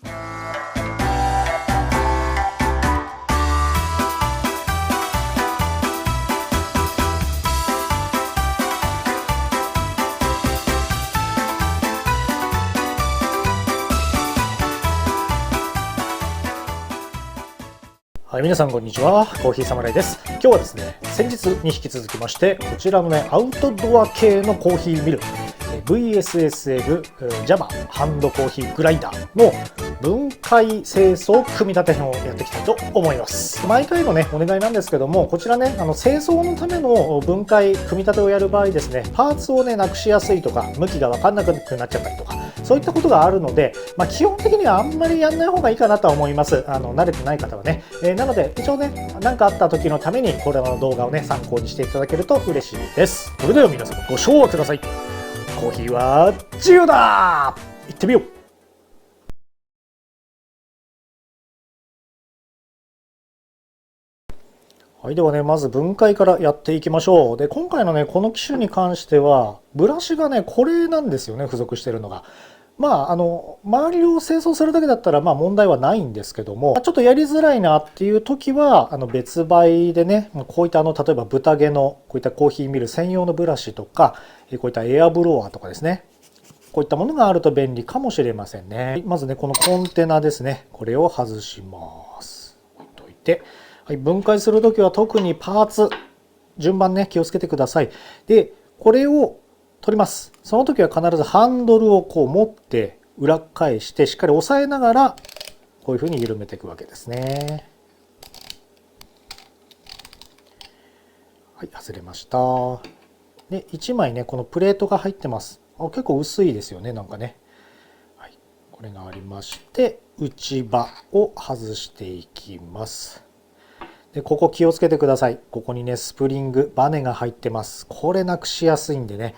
はい、皆さんこんにちは。コーヒーサムライです。今日はですね、先日に引き続きまして、こちらのね、アウトドア系のコーヒーミル VSSL JAMA ハンドコーヒーグライダーの分解清掃組み立て編をやっていきたいと思います。毎回のね、お願いなんですけども、こちらね、清掃のための分解組み立てをやる場合ですね、パーツをね、なくしやすいとか、向きが分かんなくなっちゃったりとか、そういったことがあるので、基本的にはあんまりやんない方がいいかなとは思います。慣れてない方はね。なので、一応ね、何かあった時のために、これの動画をね、参考にしていただけると嬉しいです。それでは皆様、ご唱和ください。コーヒーは自由だ！行ってみよう！はい、ではね、まず分解からやっていきましょう。で、今回のね、この機種に関しては、ブラシがね、これなんですよね、付属してるのが。周りを清掃するだけだったら、問題はないんですけども、ちょっとやりづらいなっていう時は、別売でね、こういった例えば豚毛の、こういったコーヒーミル専用のブラシとか、こういったエアブロワーとかですね、こういったものがあると便利かもしれませんね。まずね、このコンテナですね、これを外します。置いといて、はい、分解する時は特にパーツ、順番ね、気をつけてください。で、これを取ります。その時は必ずハンドルをこう持って裏返してしっかり押さえながらこういうふうに緩めていくわけですね。はい、外れました。で、1枚ね、このプレートが入ってます。結構薄いですよね、なんかね。はい、これがありまして、内刃を外していきます。で、ここ気をつけてください。ここにね、スプリング、バネが入ってます。これなくしやすいんでね。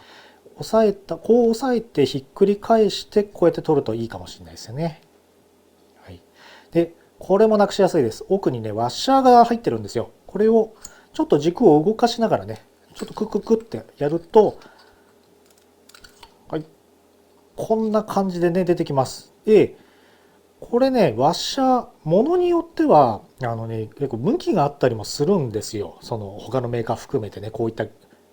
こう押さえてひっくり返してこうやって取るといいかもしれないですよね。はい、でこれもなくしやすいです。奥にねワッシャーが入ってるんですよ。これをちょっと軸を動かしながらねちょっとクククってやると、はい、こんな感じでね出てきます。でこれねワッシャーものによっては結構向きがあったりもするんですよ。その他のメーカー含めてねこういった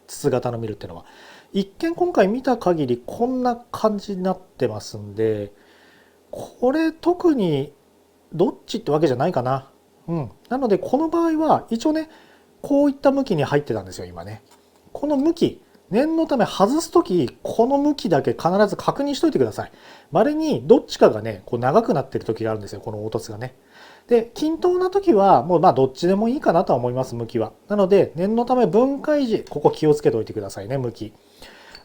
筒型のミルっていうのは。一見今回見た限りこんな感じになってますんで、これ特にどっちってわけじゃないかな。なのでこの場合は一応ねこういった向きに入ってたんですよ今ね。この向き念のため外す時この向きだけ必ず確認しといてください。稀にどっちかがねこう長くなってる時があるんですよ、この凹凸がね。で均等な時はもうどっちでもいいかなとは思います、向きは。なので念のため分解時ここ気をつけておいてくださいね、向き。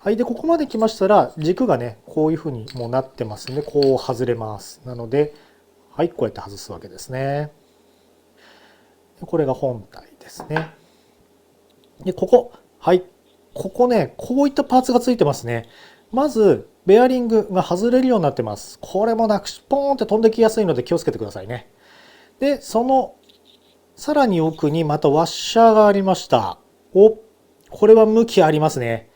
はい、でここまで来ましたら軸がねこういうふうにもうなってますんでこう外れます。なのではいこうやって外すわけですね。これが本体ですね。ではいここねこういったパーツがついてますね。まずベアリングが外れるようになってます。これもなくしポーンって飛んできやすいので気をつけてくださいね。でそのさらに奥にまたワッシャーがありました。これは向きありますね。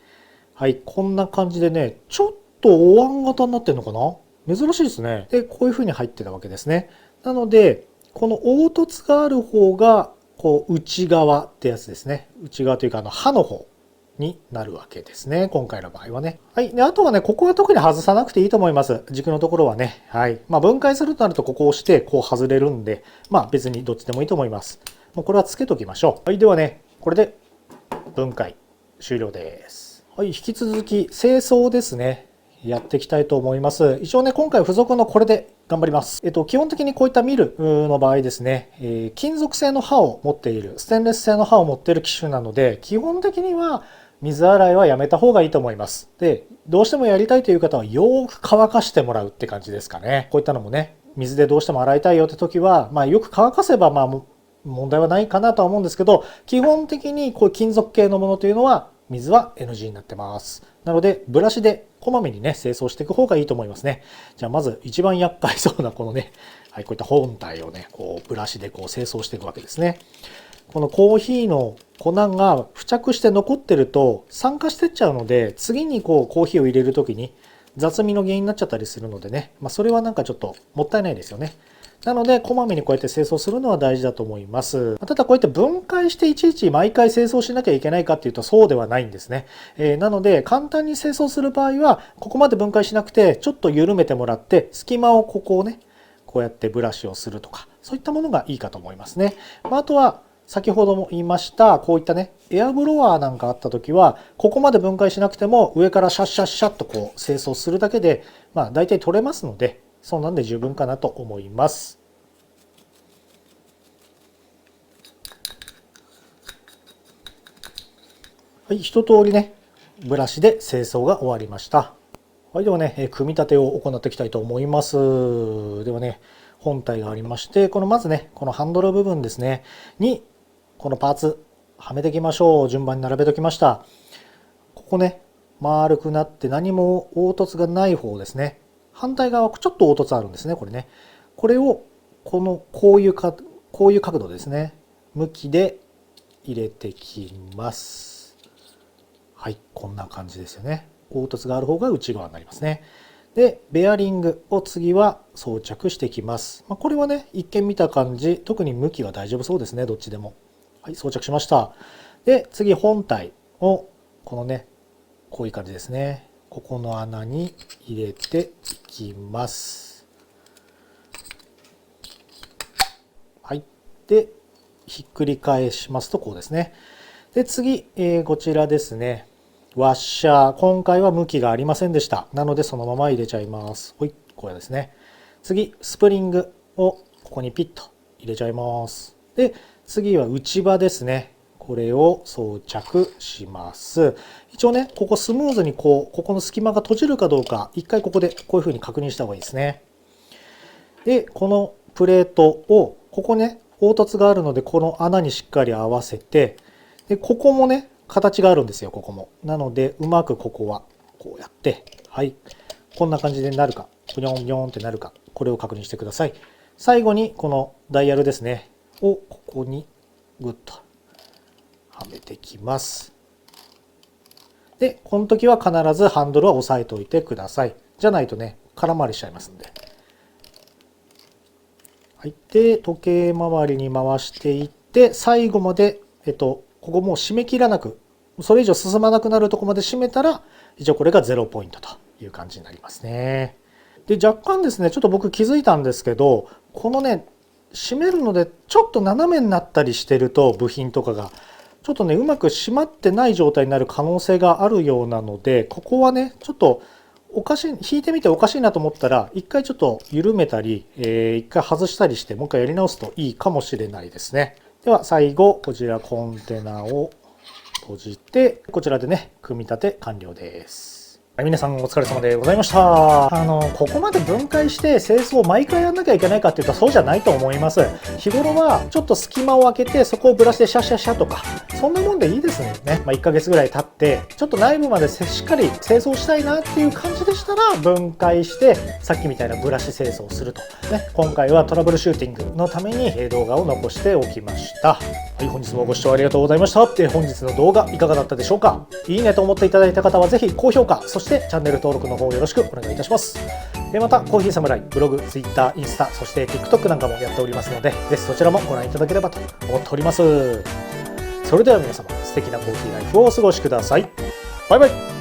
はい、こんな感じでね、ちょっとお椀型になってるのかな？珍しいですね。で、こういう風に入ってたわけですね。なので、この凹凸がある方が、こう、内側ってやつですね。内側というか、刃の方になるわけですね。今回の場合はね。はい。で、あとはね、ここは特に外さなくていいと思います。軸のところはね。はい。分解するとなると、ここを押して、こう外れるんで、別にどっちでもいいと思います。もうこれはつけときましょう。はい。ではね、これで分解終了です。はい、引き続き清掃ですね。やっていきたいと思います。一応ね、今回付属のこれで頑張ります。基本的にこういったミルの場合ですね、金属製の刃を持っている、ステンレス製の刃を持っている機種なので、基本的には水洗いはやめた方がいいと思います。で、どうしてもやりたいという方はよーく乾かしてもらうって感じですかね。こういったのもね、水でどうしても洗いたいよって時は、よく乾かせば問題はないかなとは思うんですけど、基本的にこういう金属系のものというのは水は NG になってます。なのでブラシでこまめにね清掃していく方がいいと思いますね。じゃあまず一番厄介そうなこのね、はい、こういった本体をねこうブラシでこう清掃していくわけですね。このコーヒーの粉が付着して残ってると酸化してっちゃうので、次にこうコーヒーを入れる時に雑味の原因になっちゃったりするのでね、それはなんかちょっともったいないですよね。なのでこまめにこうやって清掃するのは大事だと思います。ただこうやって分解していちいち毎回清掃しなきゃいけないかっていうとそうではないんですね。なので簡単に清掃する場合はここまで分解しなくてちょっと緩めてもらって隙間をここをねこうやってブラシをするとかそういったものがいいかと思いますね。あとは先ほども言いましたこういったねエアブロワーなんかあった時はここまで分解しなくても上からシャッシャッシャッとこう清掃するだけで大体取れますのでそんなんで十分かなと思います。はい、一通りねブラシで清掃が終わりました。はい、ではね組み立てを行っていきたいと思います。ではね本体がありましてまずねこのハンドル部分ですねにこのパーツはめていきましょう。順番に並べておきました。ここね丸くなって何も凹凸がない方ですね。反対側ちょっと凹凸あるんですねこれね。これをこういう角度ですね向きで入れてきます。はい、こんな感じですよね。凹凸がある方が内側になりますね。でベアリングを次は装着していきます。これはね一見見た感じ特に向きは大丈夫そうですね。どっちでも。はい、装着しました。で次本体をこのねこういう感じですね。ここの穴に入れていきます。はい、でひっくり返しますとこうですね。で次、こちらですね。ワッシャー今回は向きがありませんでした。なのでそのまま入れちゃいます。はい、これですね。次スプリングをここにピッと入れちゃいます。で次は内刃ですね。これを装着します。一応ねここスムーズにここの隙間が閉じるかどうか一回ここでこういうふうに確認した方がいいですね。でこのプレートをここね凹凸があるのでこの穴にしっかり合わせてでここもね形があるんですよここも。なのでうまくここはこうやってはいこんな感じでなるかブニョンブニョンってなるかこれを確認してください。最後にこのダイヤルですねをここにグッとはめてきます。でこの時は必ずハンドルは押さえておいてください。じゃないとね空回りしちゃいますんで。はい、で時計回りに回していって最後までここもう締め切らなくそれ以上進まなくなるところまで締めたら一応これが0ポイントという感じになりますね。で若干ですねちょっと僕気づいたんですけどこのね締めるのでちょっと斜めになったりしてると部品とかがちょっとねうまく締まってない状態になる可能性があるようなのでここはねちょっとおかしい引いてみておかしいなと思ったら一回ちょっと緩めたり一回外したりしてもう一回やり直すといいかもしれないですね。では最後こちらコンテナを閉じてこちらでね組み立て完了です。はい、皆さんお疲れ様でございました。ここまで分解して清掃を毎回やんなきゃいけないかっていうとそうじゃないと思います。日頃はちょっと隙間を空けてそこをブラシでシャシャシャとかそんなもんでいいですね。1ヶ月ぐらい経ってちょっと内部までしっかり清掃したいなっていう感じでしたら分解してさっきみたいなブラシ清掃をすると、今回はトラブルシューティングのために動画を残しておきました。はい、本日もご視聴ありがとうございました。本日の動画いかがだったでしょうか。いいねと思っていただいた方はぜひ高評価そしてチャンネル登録の方よろしくお願いいたします。またコーヒーサムライブログ、Twitter、インスタそして TikTok なんかもやっておりますのでぜひそちらもご覧いただければと思っております。それでは皆様素敵なコーヒーライフをお過ごしください。バイバイ。